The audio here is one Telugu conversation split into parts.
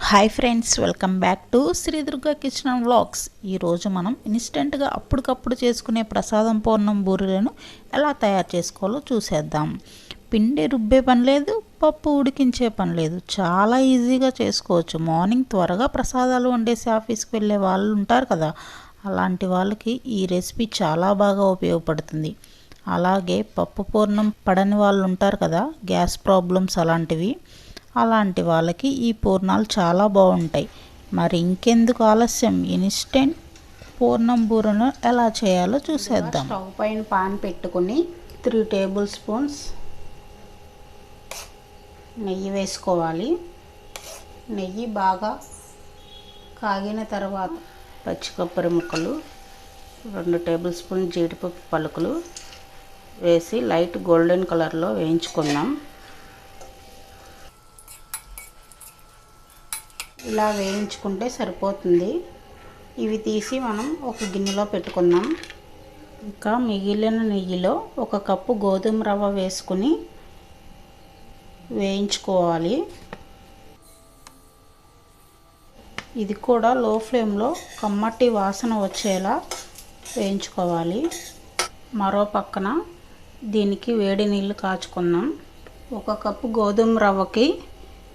Hi friends, welcome back to Shri Durga kitchen and vlogs. ఈరోజు మనం ఇన్స్టెంట్గా అప్పటికప్పుడు చేసుకునే ప్రసాదం పూర్ణం బూరెలను ఎలా తయారు చేసుకోవాలో చూసేద్దాం. పిండి రుబ్బే పని లేదు, పప్పు ఉడికించే పని లేదు, చాలా ఈజీగా చేసుకోవచ్చు. మార్నింగ్ త్వరగా ప్రసాదాలు వండేసి ఆఫీస్కి వెళ్ళే వాళ్ళు ఉంటారు కదా, అలాంటి వాళ్ళకి ఈ రెసిపీ చాలా బాగా ఉపయోగపడుతుంది. అలాగే పప్పు పూర్ణం పడని వాళ్ళు ఉంటారు కదా, గ్యాస్ ప్రాబ్లమ్స్ అలాంటి వాళ్ళకి ఈ పూర్ణాలు చాలా బాగుంటాయి. మరి ఇంకెందుకు ఆలస్యం, ఇన్స్టెంట్ పూర్ణం బూరెను ఎలా చేయాలో చూసేద్దాం. స్టవ్ పైన పాన్ పెట్టుకుని 3 టేబుల్ స్పూన్స్ నెయ్యి వేసుకోవాలి. నెయ్యి బాగా కాగిన తర్వాత పచ్చి కొబ్బరి ముక్కలు, 2 టేబుల్ స్పూన్ జీడిపప్పు పలుకులు వేసి లైట్ గోల్డెన్ కలర్లో వేయించుకుందాం. ఇలా వేయించుకుంటే సరిపోతుంది. ఇవి తీసి మనం ఒక గిన్నెలో పెట్టుకుందాం. ఇంకా మిగిలిన నెయ్యిలో 1 కప్పు గోధుమ రవ్వ వేసుకుని వేయించుకోవాలి. ఇది కూడా లో ఫ్లేమ్లో కమ్మటి వాసన వచ్చేలా వేయించుకోవాలి. మరో పక్కన దీనికి వేడి నీళ్ళు కాచుకుందాం. 1 కప్పు గోధుమ రవ్వకి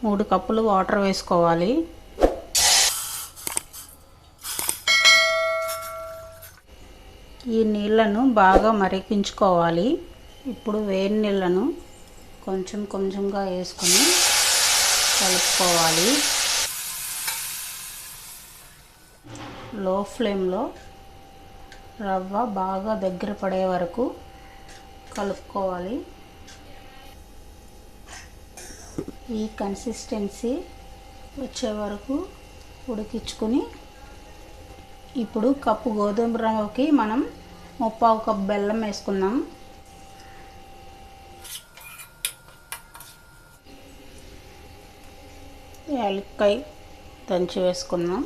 3 కప్పులు వాటర్ వేసుకోవాలి. ఈ నీళ్ళను బాగా మరిగించుకోవాలి. ఇప్పుడు వేడి నీళ్ళను కొంచెం కొంచెంగా వేసుకొని కలుపుకోవాలి. లో ఫ్లేమ్లో రవ్వ బాగా దగ్గర పడే వరకు కలుపుకోవాలి. ఈ కన్సిస్టెన్సీ వచ్చే వరకు ఉడికించుకొని ఇప్పుడు కప్పు గోధుమ రవ్వకి మనం 3/4 కప్పు బెల్లం వేసుకుందాం. యాలక్కాయ దంచి వేసుకుందాం.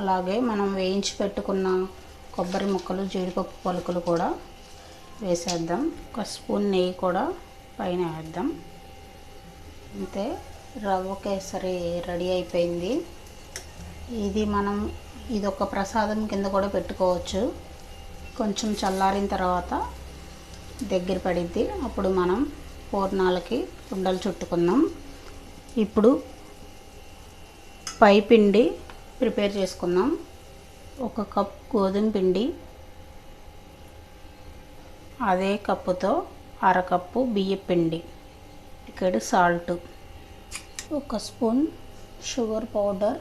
అలాగే మనం వేయించి పెట్టుకున్న కొబ్బరి ముక్కలు, జీడిపప్పు పలుకులు కూడా వేసేద్దాం. 1 స్పూన్ నెయ్యి కూడా పైన వేద్దాం. అంతే, రవ్వ కేసరి రెడీ అయిపోయింది. ఇది ఒక ప్రసాదం కింద కూడా పెట్టుకోవచ్చు. కొంచెం చల్లారిన తర్వాత దగ్గర పడిద్ది, అప్పుడు మనం పూర్ణాలకి ఉండలు చుట్టుకుందాం. ఇప్పుడు పై పిండి ప్రిపేర్ చేసుకుందాం. 1 కప్ గోధుమ పిండి, అదే కప్పుతో 1/2 కప్పు బియ్యం పిండి, ఇక్కడ సాల్ట్, 1 స్పూన్ షుగర్ పౌడర్,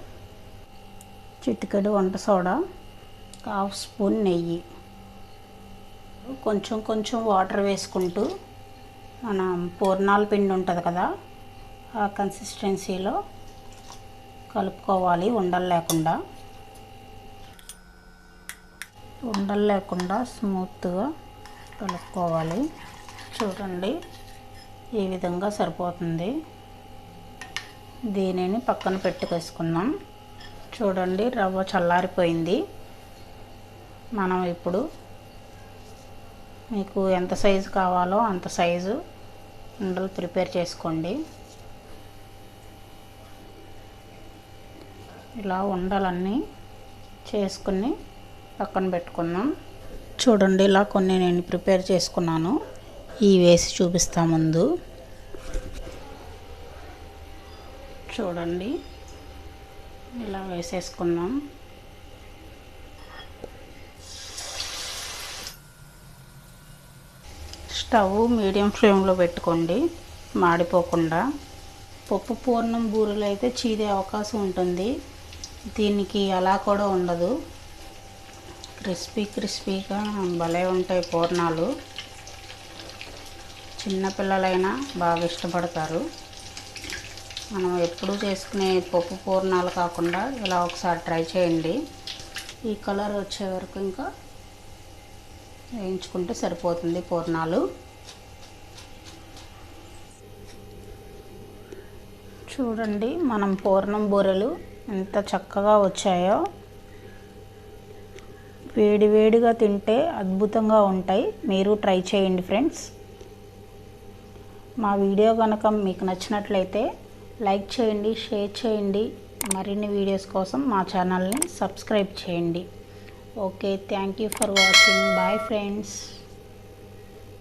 చిటికెడు వంట సోడా, 1/2 స్పూన్ నెయ్యి. కొంచెం కొంచెం వాటర్ వేసుకుంటూ మన పూర్ణాల పిండి ఉంటుంది కదా, ఆ కన్సిస్టెన్సీలో కలుపుకోవాలి. ఉండలు లేకుండా స్మూత్గా కలుపుకోవాలి. చూడండి, ఈ విధంగా సరిపోతుంది. దీనిని పక్కన పెట్టుకేసుకుందాం. చూడండి, రవ్వ చల్లారిపోయింది. మనం ఇప్పుడు మీకు ఎంత సైజు కావాలో అంత సైజు ఉండలు ప్రిపేర్ చేసుకోండి. ఇలా ఉండలన్నీ చేసుకుని పక్కన పెట్టుకుందాం. చూడండి, ఇలా కొన్ని నేను ప్రిపేర్ చేసుకున్నాను. ఇవి వేసి చూపిస్తా ముందు. చూడండి, ఇలా వేసేసుకుందాం. స్టవ్ మీడియం ఫ్లేమ్లో పెట్టుకోండి, మాడిపోకుండా. పప్పు పూర్ణం బూరెలు అయితే చీదే అవకాశం ఉంటుంది. దీనికి అలా కూడా ఉండదు. క్రిస్పీగా భలే ఉంటాయి పూర్ణాలు. చిన్నపిల్లలైనా బాగా ఇష్టపడతారు. మనం ఎప్పుడూ చేసుకునే పప్పు పూర్ణాలు కాకుండా ఇలా ఒకసారి ట్రై చేయండి. ఈ కలర్ వచ్చే వరకు ఇంకా వేయించుకుంటే సరిపోతుంది పూర్ణాలు. చూడండి, మనం పూర్ణం బూరెలు ఎంత చక్కగా వచ్చాయో. వేడివేడిగా తింటే అద్భుతంగా ఉంటాయి. మీరు ట్రై చేయండి ఫ్రెండ్స్. మా వీడియో కనుక మీకు నచ్చినట్లయితే లైక్ చేయండి, షేర్ చేయండి. మరిన్ని వీడియోస్ కోసం మా ఛానల్ని సబ్స్క్రైబ్ చేయండి. Okay, thank you for watching. Bye friends.